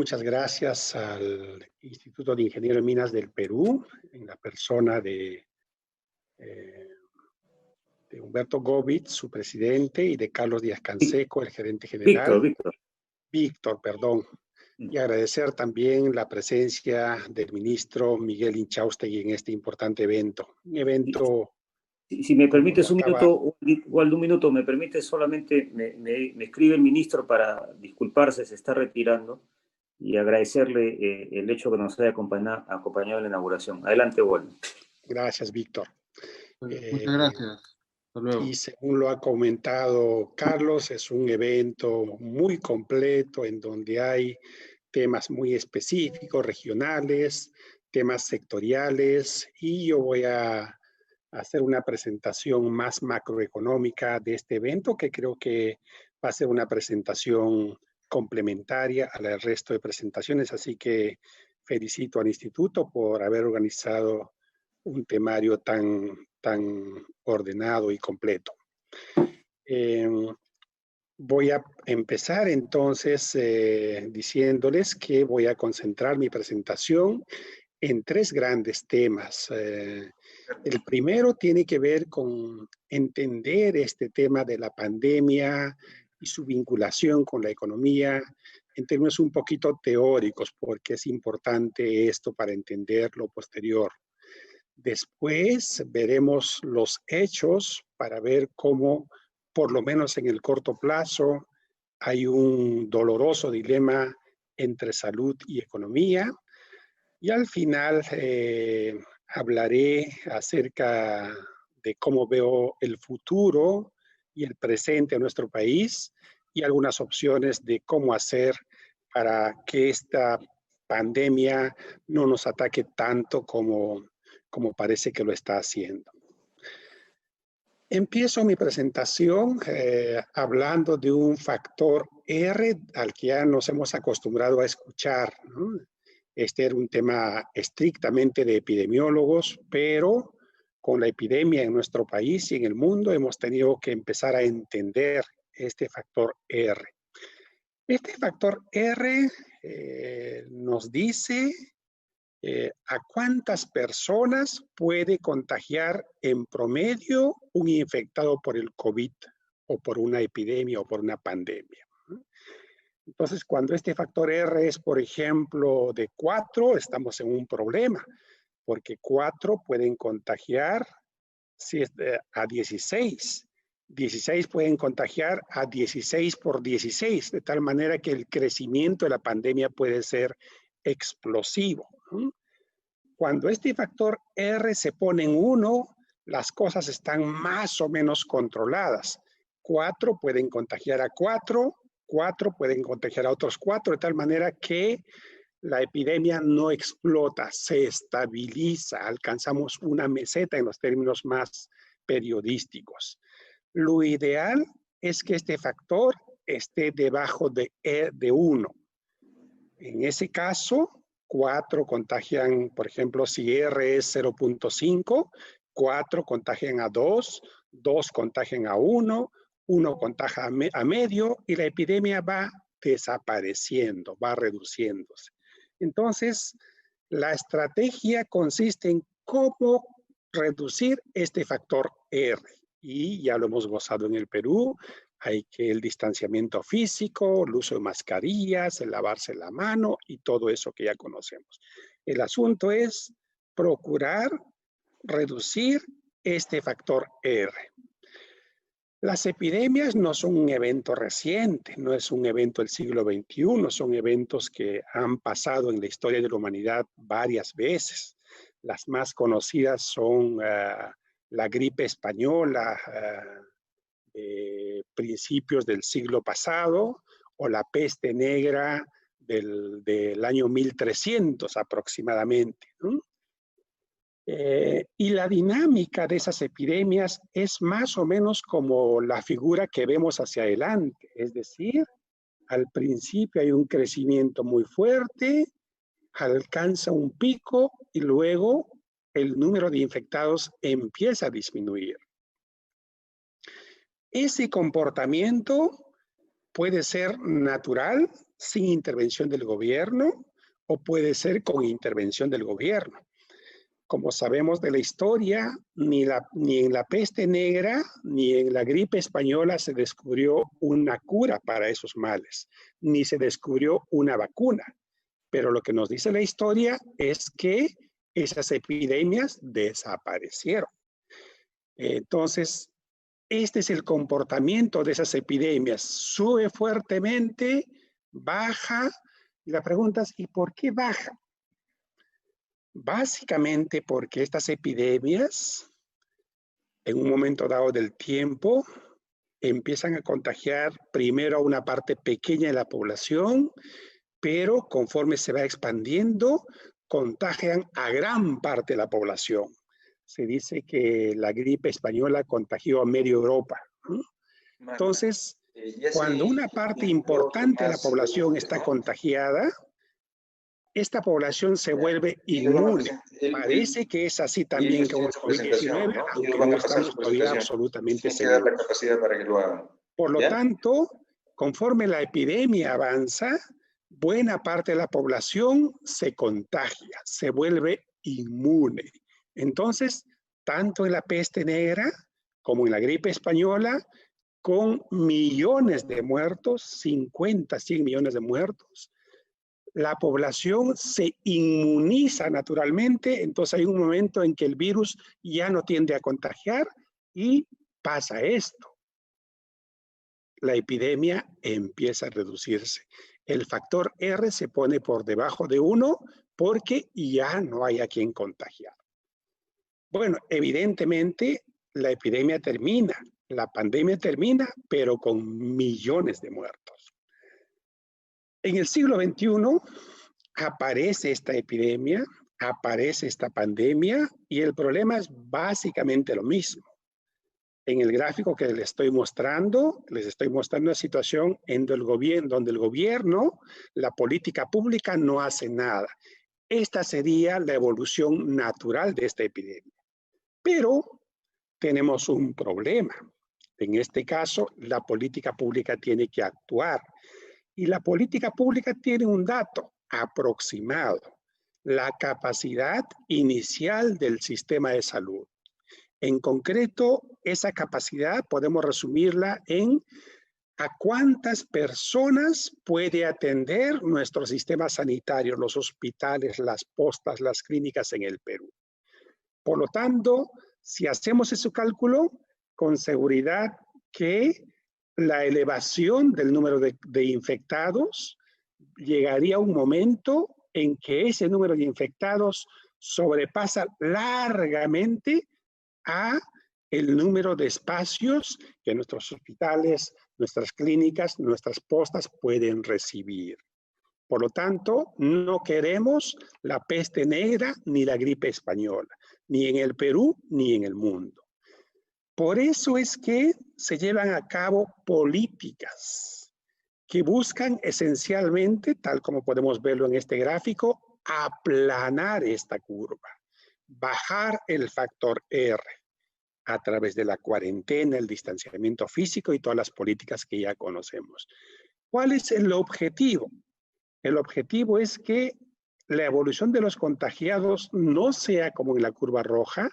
muchas gracias al Instituto de Ingenieros en Minas del Perú, en la persona de Humberto Govitz, su presidente, y de Carlos Díaz-Canseco, el gerente general. Víctor, perdón. Y agradecer también la presencia del ministro Miguel Inchaustegui en este importante evento. Un evento... Si me permites un minuto, igual de un minuto, me permite solamente, me escribe el ministro para disculparse, se está retirando, y agradecerle el hecho que nos haya acompañado en la inauguración. Adelante, Waldo. Gracias, Víctor. Muchas gracias. Hasta luego. Y según lo ha comentado Carlos, es un evento muy completo en donde hay temas muy específicos, regionales, temas sectoriales, y yo voy a hacer una presentación más macroeconómica de este evento, que creo que va a ser una presentación complementaria al resto de presentaciones, así que felicito al instituto por haber organizado un temario tan ordenado y completo. Voy a empezar entonces diciéndoles que voy a concentrar mi presentación en tres grandes temas. El primero tiene que ver con entender este tema de la pandemia y su vinculación con la economía en términos un poquito teóricos, porque es importante esto para entender lo posterior. Después veremos los hechos para ver cómo, por lo menos en el corto plazo, hay un doloroso dilema entre salud y economía. Y al final hablaré acerca de cómo veo el futuro y el presente de nuestro país y algunas opciones de cómo hacer para que esta pandemia no nos ataque tanto como parece que lo está haciendo. Empiezo mi presentación hablando de un factor R al que ya nos hemos acostumbrado a escuchar, ¿no? Este era un tema estrictamente de epidemiólogos, pero con la epidemia en nuestro país y en el mundo hemos tenido que empezar a entender este factor R. Este factor R nos dice a cuántas personas puede contagiar en promedio un infectado por el COVID o por una epidemia o por una pandemia. Entonces, cuando este factor R es, por ejemplo, de 4, estamos en un problema, porque 4 pueden contagiar a 16. 16 pueden contagiar a 16 por 16, de tal manera que el crecimiento de la pandemia puede ser explosivo. Cuando este factor R se pone en 1, las cosas están más o menos controladas. 4 pueden contagiar a 4, 4 pueden contagiar a otros 4, de tal manera que la epidemia no explota, se estabiliza, alcanzamos una meseta en los términos más periodísticos. Lo ideal es que este factor esté debajo de 1. En ese caso, 4 contagian, por ejemplo, si R es 0.5, 4 contagian a 2, 2 contagian a 1, 1 contagia a medio y la epidemia va desapareciendo, va reduciéndose. Entonces, la estrategia consiste en cómo reducir este factor R. Y ya lo hemos gozado en el Perú. Hay que el distanciamiento físico, el uso de mascarillas, el lavarse la mano y todo eso que ya conocemos. El asunto es procurar reducir este factor R. Las epidemias no son un evento reciente, no es un evento del siglo XXI, son eventos que han pasado en la historia de la humanidad varias veces. Las más conocidas son la gripe española, principios del siglo pasado, o la peste negra del año 1300 aproximadamente, ¿no? Y la dinámica de esas epidemias es más o menos como la figura que vemos hacia adelante, es decir, al principio hay un crecimiento muy fuerte, alcanza un pico y luego el número de infectados empieza a disminuir. Ese comportamiento puede ser natural, sin intervención del gobierno, o puede ser con intervención del gobierno. Como sabemos de la historia, ni en la peste negra ni en la gripe española se descubrió una cura para esos males, ni se descubrió una vacuna. Pero lo que nos dice la historia es que esas epidemias desaparecieron. Entonces, este es el comportamiento de esas epidemias. Sube fuertemente, baja, y la pregunta es, ¿y por qué baja? Básicamente porque estas epidemias, en un momento dado del tiempo, empiezan a contagiar primero a una parte pequeña de la población, pero conforme se va expandiendo, contagian a gran parte de la población. Se dice que la gripe española contagió a media Europa. Entonces, cuando una parte importante de la población está contagiada, esta población se vuelve inmune. Parece que es así también con el COVID-19, aunque no estamos todavía absolutamente seguros. Por lo tanto, conforme la epidemia avanza, buena parte de la población se contagia, se vuelve inmune. Entonces, tanto en la peste negra como en la gripe española, con millones de muertos, 50, 100 millones de muertos, la población se inmuniza naturalmente, entonces hay un momento en que el virus ya no tiende a contagiar y pasa esto. La epidemia empieza a reducirse. El factor R se pone por debajo de 1 porque ya no hay a quien contagiar. Bueno, evidentemente la epidemia termina, la pandemia termina, pero con millones de muertos. En el siglo XXI aparece esta epidemia, aparece esta pandemia y el problema es básicamente lo mismo. En el gráfico que les estoy mostrando una situación en donde el gobierno, la política pública no hace nada. Esta sería la evolución natural de esta epidemia. Pero tenemos un problema. En este caso, la política pública tiene que actuar. Y la política pública tiene un dato aproximado, la capacidad inicial del sistema de salud. En concreto, esa capacidad podemos resumirla en a cuántas personas puede atender nuestro sistema sanitario, los hospitales, las postas, las clínicas en el Perú. Por lo tanto, si hacemos ese cálculo, con seguridad que la elevación del número de infectados llegaría a un momento en que ese número de infectados sobrepasa largamente a el número de espacios que nuestros hospitales, nuestras clínicas, nuestras postas pueden recibir. Por lo tanto, no queremos la peste negra ni la gripe española, ni en el Perú ni en el mundo. Por eso es que se llevan a cabo políticas que buscan esencialmente, tal como podemos verlo en este gráfico, aplanar esta curva, bajar el factor R a través de la cuarentena, el distanciamiento físico y todas las políticas que ya conocemos. ¿Cuál es el objetivo? El objetivo es que la evolución de los contagiados no sea como en la curva roja,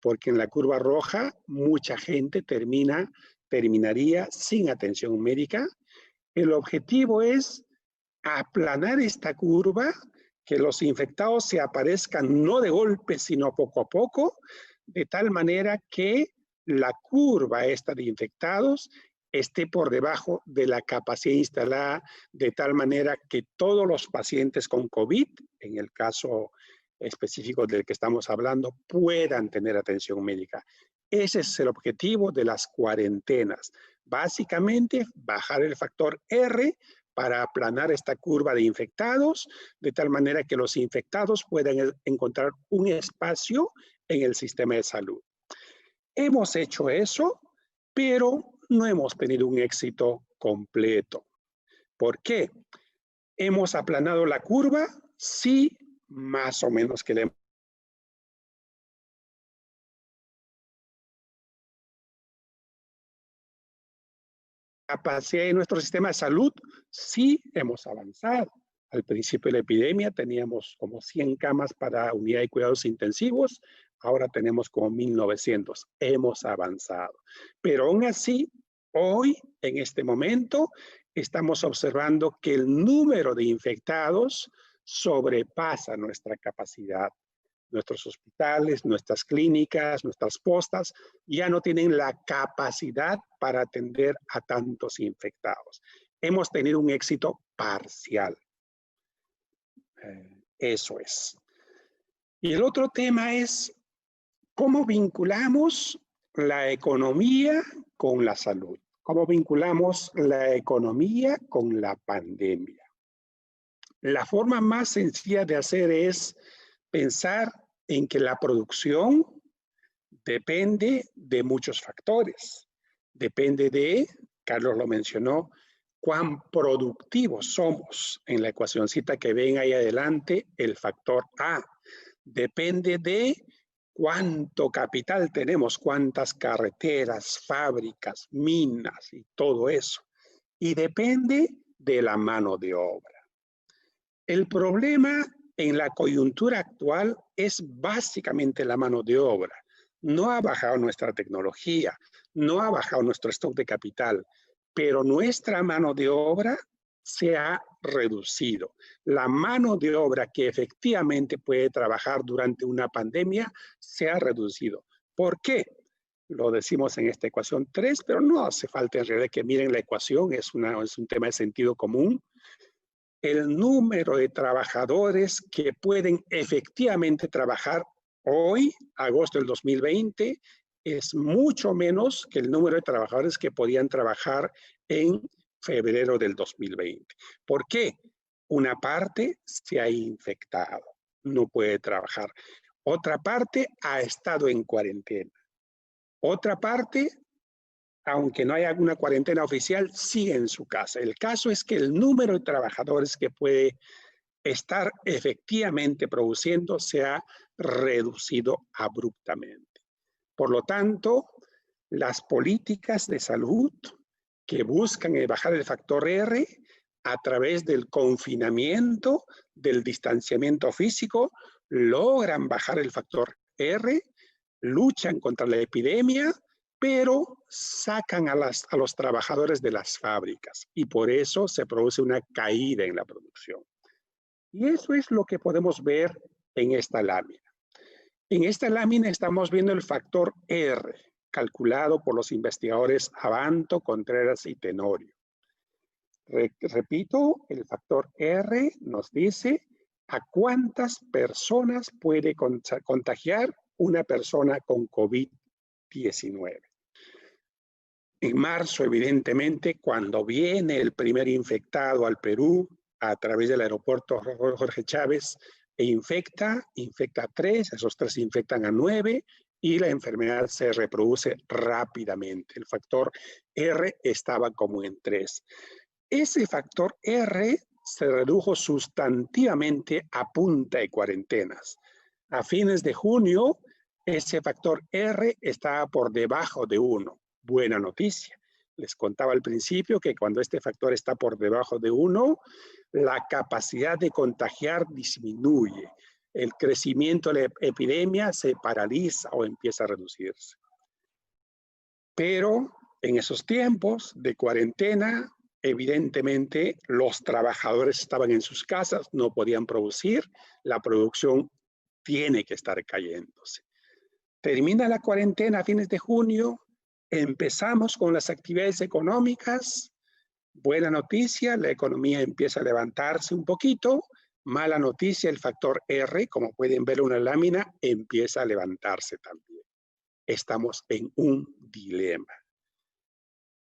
porque en la curva roja mucha gente terminaría sin atención médica. El objetivo es aplanar esta curva, que los infectados se aparezcan no de golpe, sino poco a poco, de tal manera que la curva esta de infectados esté por debajo de la capacidad instalada, de tal manera que todos los pacientes con COVID, en el caso específico del que estamos hablando, puedan tener atención médica. Ese es el objetivo de las cuarentenas. Básicamente, bajar el factor R para aplanar esta curva de infectados, de tal manera que los infectados puedan encontrar un espacio en el sistema de salud. Hemos hecho eso, pero no hemos tenido un éxito completo. ¿Por qué? ¿Hemos aplanado la curva? Sí, más o menos que le capacidad de nuestro sistema de salud, sí hemos avanzado. Al principio de la epidemia teníamos como 100 camas para unidad de cuidados intensivos, ahora tenemos como 1900. Hemos avanzado. Pero aún así, hoy, en este momento, estamos observando que el número de infectados sobrepasa nuestra capacidad. Nuestros hospitales, nuestras clínicas, nuestras postas ya no tienen la capacidad para atender a tantos infectados. Hemos tenido un éxito parcial. Eso es. Y el otro tema es cómo vinculamos la economía con la salud. ¿Cómo vinculamos la economía con la pandemia? La forma más sencilla de hacer es pensar en que la producción depende de muchos factores. Depende de, Carlos lo mencionó, cuán productivos somos. En la ecuacioncita que ven ahí adelante, el factor A. Depende de cuánto capital tenemos, cuántas carreteras, fábricas, minas y todo eso. Y depende de la mano de obra. El problema en la coyuntura actual es básicamente la mano de obra. No ha bajado nuestra tecnología, no ha bajado nuestro stock de capital, pero nuestra mano de obra se ha reducido. La mano de obra que efectivamente puede trabajar durante una pandemia se ha reducido. ¿Por qué? Lo decimos en esta ecuación 3, pero no hace falta en realidad que miren la ecuación, es un tema de sentido común. El número de trabajadores que pueden efectivamente trabajar hoy, agosto del 2020, es mucho menos que el número de trabajadores que podían trabajar en febrero del 2020. ¿Por qué? Una parte se ha infectado, no puede trabajar. Otra parte ha estado en cuarentena. Otra parte, aunque no haya una cuarentena oficial, sigue en su casa. El caso es que el número de trabajadores que puede estar efectivamente produciendo se ha reducido abruptamente. Por lo tanto, las políticas de salud que buscan bajar el factor R a través del confinamiento, del distanciamiento físico, logran bajar el factor R, luchan contra la epidemia, pero sacan a los trabajadores de las fábricas y por eso se produce una caída en la producción. Y eso es lo que podemos ver en esta lámina. En esta lámina estamos viendo el factor R, calculado por los investigadores Abanto, Contreras y Tenorio. Repito, el factor R nos dice a cuántas personas puede contagiar una persona con COVID-19. En marzo, evidentemente, cuando viene el primer infectado al Perú a través del aeropuerto Jorge Chávez e infecta a 3, esos 3 infectan a 9 y la enfermedad se reproduce rápidamente. El factor R estaba como en 3. Ese factor R se redujo sustantivamente a punta de cuarentenas. A fines de junio, ese factor R estaba por debajo de 1. Buena noticia. Les contaba al principio que cuando este factor está por debajo de 1, la capacidad de contagiar disminuye. El crecimiento de la epidemia se paraliza o empieza a reducirse. Pero en esos tiempos de cuarentena, evidentemente los trabajadores estaban en sus casas, no podían producir, la producción tiene que estar cayéndose. Termina la cuarentena a fines de junio, empezamos con las actividades económicas. Buena noticia, la economía empieza a levantarse un poquito. Mala noticia, el factor R, como pueden ver en una lámina, empieza a levantarse también. Estamos en un dilema.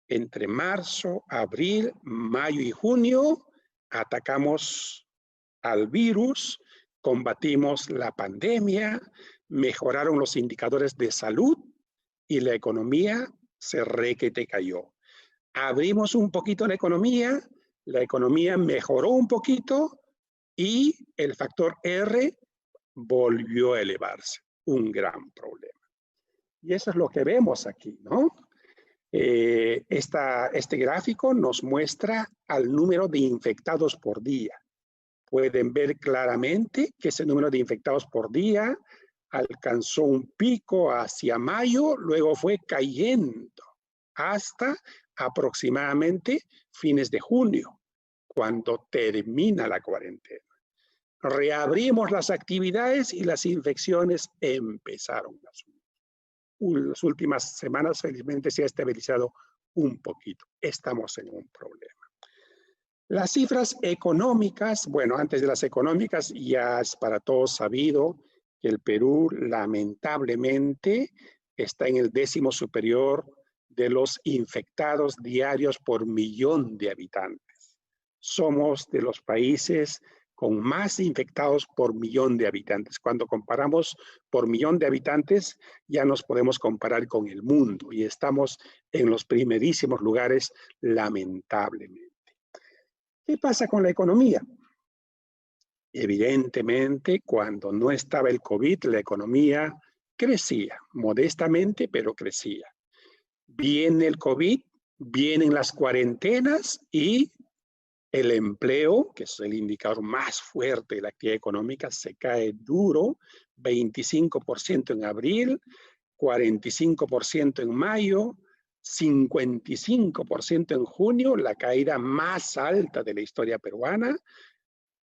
Entre marzo, abril, mayo y junio, atacamos al virus, combatimos la pandemia, mejoraron los indicadores de salud y la economía se requete cayó. Abrimos un poquito la economía mejoró un poquito y el factor R volvió a elevarse. Un gran problema. Y eso es lo que vemos aquí, ¿no? Este gráfico nos muestra al número de infectados por día. Pueden ver claramente que ese número de infectados por día alcanzó un pico hacia mayo, luego fue cayendo hasta aproximadamente fines de junio, cuando termina la cuarentena. Reabrimos las actividades y las infecciones empezaron a subir. Las últimas semanas, felizmente, se ha estabilizado un poquito. Estamos en un problema. Las cifras económicas, bueno, antes de las económicas, ya es para todos sabido que el Perú, lamentablemente, está en el 10º superior de los infectados diarios por millón de habitantes. Somos de los países con más infectados por millón de habitantes. Cuando comparamos por millón de habitantes, ya nos podemos comparar con el mundo y estamos en los primerísimos lugares, lamentablemente. ¿Qué pasa con la economía? Evidentemente, cuando no estaba el COVID, la economía crecía, modestamente, pero crecía. Viene el COVID, vienen las cuarentenas y el empleo, que es el indicador más fuerte de la actividad económica, se cae duro, 25% en abril, 45% en mayo, 55% en junio, la caída más alta de la historia peruana.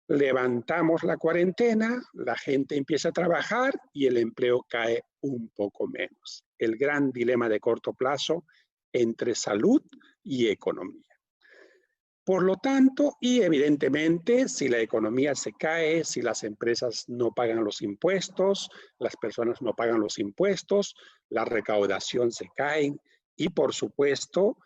Levantamos la cuarentena, la gente empieza a trabajar y el empleo cae un poco menos. El gran dilema de corto plazo entre salud y economía. Por lo tanto, y evidentemente, si la economía se cae, si las empresas no pagan los impuestos, las personas no pagan los impuestos, la recaudación se cae y, por supuesto,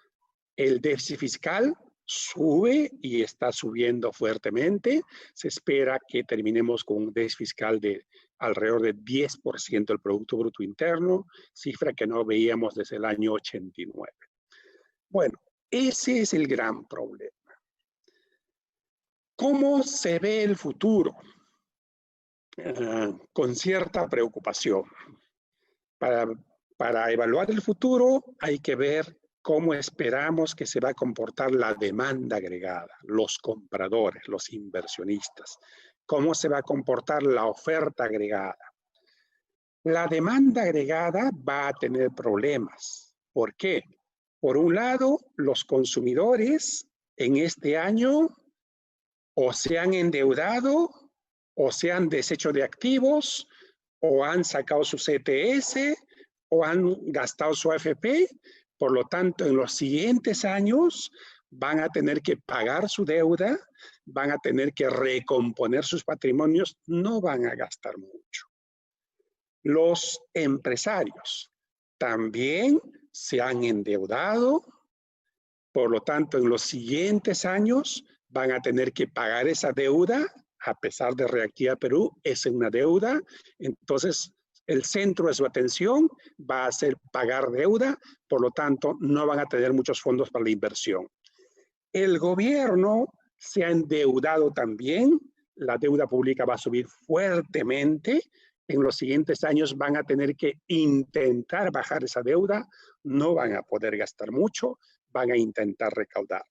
el déficit fiscal sube y está subiendo fuertemente. Se espera que terminemos con un déficit fiscal de alrededor de 10% del Producto Bruto Interno, cifra que no veíamos desde el año 89. Bueno, ese es el gran problema. ¿Cómo se ve el futuro? Con cierta preocupación. Para evaluar el futuro hay que ver cómo esperamos que se va a comportar la demanda agregada, los compradores, los inversionistas. ¿Cómo se va a comportar la oferta agregada? La demanda agregada va a tener problemas. ¿Por qué? Por un lado, los consumidores en este año o se han endeudado, o se han deshecho de activos, o han sacado su CTS, o han gastado su AFP. Por lo tanto, en los siguientes años van a tener que pagar su deuda, van a tener que recomponer sus patrimonios, no van a gastar mucho. Los empresarios también se han endeudado, por lo tanto, en los siguientes años van a tener que pagar esa deuda, a pesar de Reactiva Perú, es una deuda. Entonces, el centro de su atención va a ser pagar deuda, por lo tanto, no van a tener muchos fondos para la inversión. El gobierno se ha endeudado también, la deuda pública va a subir fuertemente. En los siguientes años van a tener que intentar bajar esa deuda, no van a poder gastar mucho, van a intentar recaudar.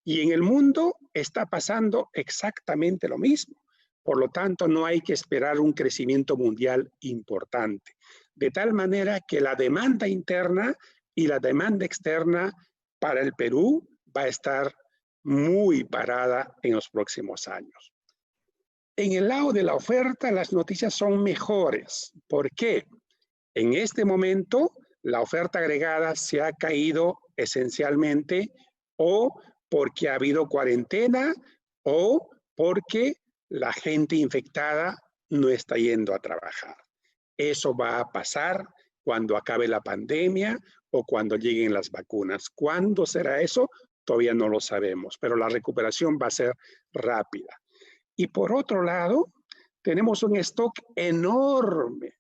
Y en el mundo está pasando exactamente lo mismo. Por lo tanto, no hay que esperar un crecimiento mundial importante. De tal manera que la demanda interna y la demanda externa para el Perú va a estar muy parada en los próximos años. En el lado de la oferta, las noticias son mejores. ¿Por qué? En este momento, la oferta agregada se ha caído esencialmente o porque ha habido cuarentena o porque la gente infectada no está yendo a trabajar. Eso va a pasar cuando acabe la pandemia o cuando lleguen las vacunas. ¿Cuándo será eso? Todavía no lo sabemos, pero la recuperación va a ser rápida. Y por otro lado, tenemos un stock enorme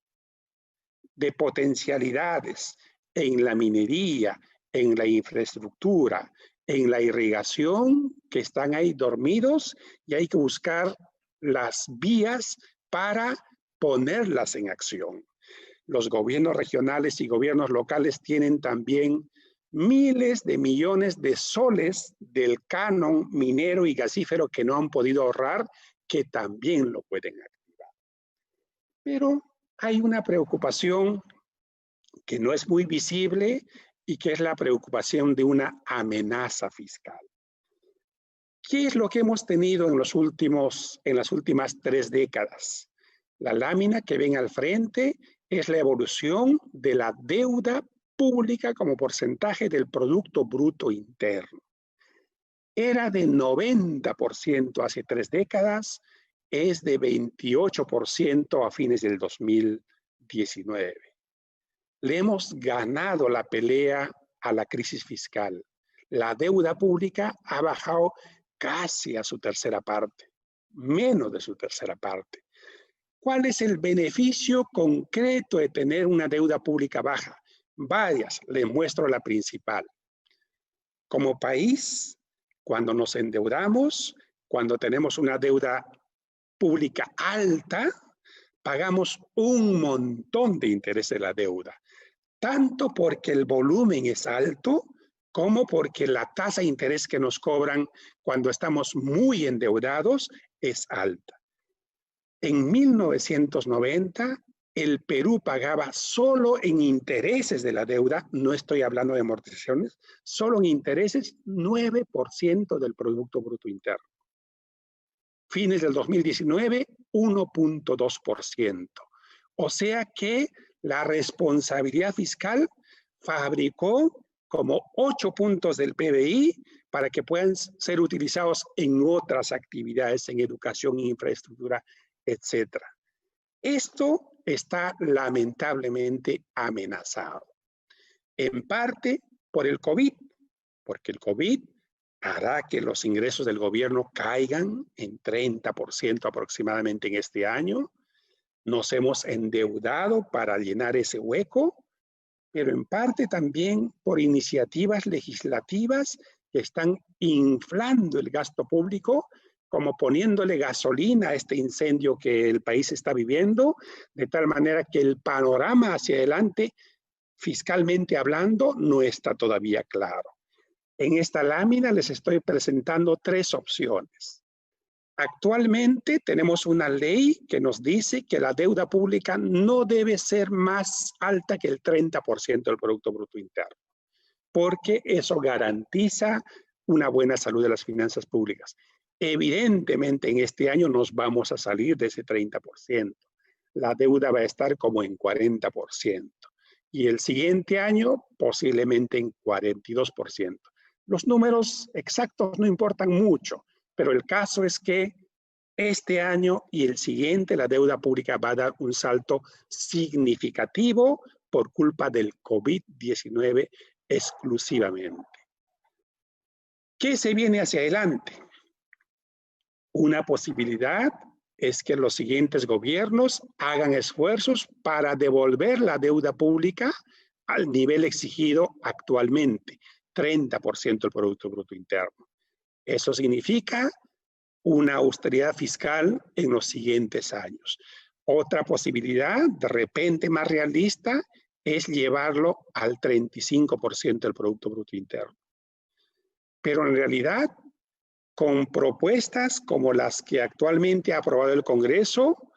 de potencialidades en la minería, en la infraestructura, en la irrigación, que están ahí dormidos y hay que buscar las vías para ponerlas en acción. Los gobiernos regionales y gobiernos locales tienen también miles de millones de soles del canon minero y gasífero que no han podido ahorrar, que también lo pueden activar. Pero hay una preocupación que no es muy visible y que es la preocupación de una amenaza fiscal. ¿Qué es lo que hemos tenido en las últimas 3 décadas? La lámina que ven al frente es la evolución de la deuda pública como porcentaje del Producto Bruto Interno. Era de 90% hace 3 décadas, es de 28% a fines del 2019. Le hemos ganado la pelea a la crisis fiscal. La deuda pública ha bajado casi a su tercera parte, menos de su tercera parte. ¿Cuál es el beneficio concreto de tener una deuda pública baja? Varias, les muestro la principal. Como país, cuando nos endeudamos, cuando tenemos una deuda pública alta, pagamos un montón de interés de la deuda, tanto porque el volumen es alto, como porque la tasa de interés que nos cobran cuando estamos muy endeudados es alta. En 1990, el Perú pagaba solo en intereses de la deuda, no estoy hablando de amortizaciones, solo en intereses 9% del Producto Bruto Interno. Fines del 2019, 1.2%. O sea que la responsabilidad fiscal fabricó como 8 puntos del PBI para que puedan ser utilizados en otras actividades, en educación, infraestructura, etc. Esto está lamentablemente amenazado. En parte por el COVID, porque el COVID hará que los ingresos del gobierno caigan en 30% aproximadamente en este año. Nos hemos endeudado para llenar ese hueco, pero en parte también por iniciativas legislativas que están inflando el gasto público, como poniéndole gasolina a este incendio que el país está viviendo, de tal manera que el panorama hacia adelante, fiscalmente hablando, no está todavía claro. En esta lámina les estoy presentando 3 opciones. Actualmente tenemos una ley que nos dice que la deuda pública no debe ser más alta que el 30% del Producto Bruto Interno, porque eso garantiza una buena salud de las finanzas públicas. Evidentemente, en este año nos vamos a salir de ese 30%. La deuda va a estar como en 40%. Y el siguiente año, posiblemente en 42%. Los números exactos no importan mucho, pero el caso es que este año y el siguiente la deuda pública va a dar un salto significativo por culpa del COVID-19 exclusivamente. ¿Qué se viene hacia adelante? Una posibilidad es que los siguientes gobiernos hagan esfuerzos para devolver la deuda pública al nivel exigido actualmente, 30% del Producto Bruto Interno. Eso significa una austeridad fiscal en los siguientes años. Otra posibilidad, de repente más realista, es llevarlo al 35% del Producto Bruto Interno. Pero en realidad, con propuestas como las que actualmente ha aprobado el Congreso,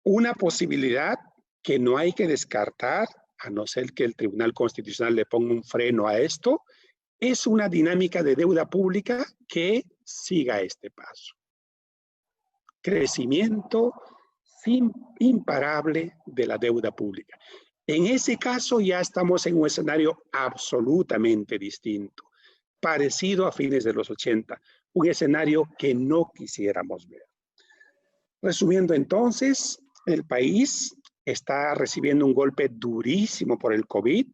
una posibilidad que no hay que descartar, a no ser que el Tribunal Constitucional le ponga un freno a esto, es una dinámica de deuda pública que siga este paso. Crecimiento imparable de la deuda pública. En ese caso ya estamos en un escenario absolutamente distinto, parecido a fines de los 80, un escenario que no quisiéramos ver. Resumiendo entonces, el país está recibiendo un golpe durísimo por el COVID.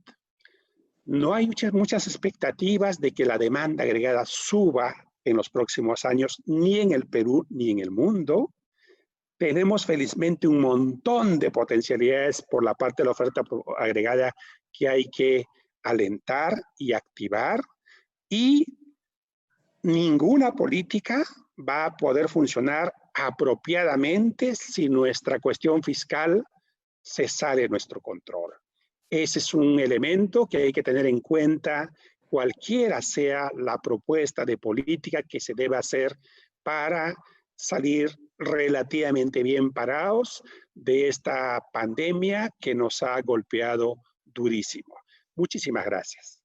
No hay muchas expectativas de que la demanda agregada suba en los próximos años, ni en el Perú ni en el mundo. Tenemos felizmente un montón de potencialidades por la parte de la oferta agregada que hay que alentar y activar, y ninguna política va a poder funcionar apropiadamente si nuestra cuestión fiscal se sale de nuestro control. Ese es un elemento que hay que tener en cuenta cualquiera sea la propuesta de política que se deba hacer para salir relativamente bien parados de esta pandemia que nos ha golpeado durísimo. Muchísimas gracias.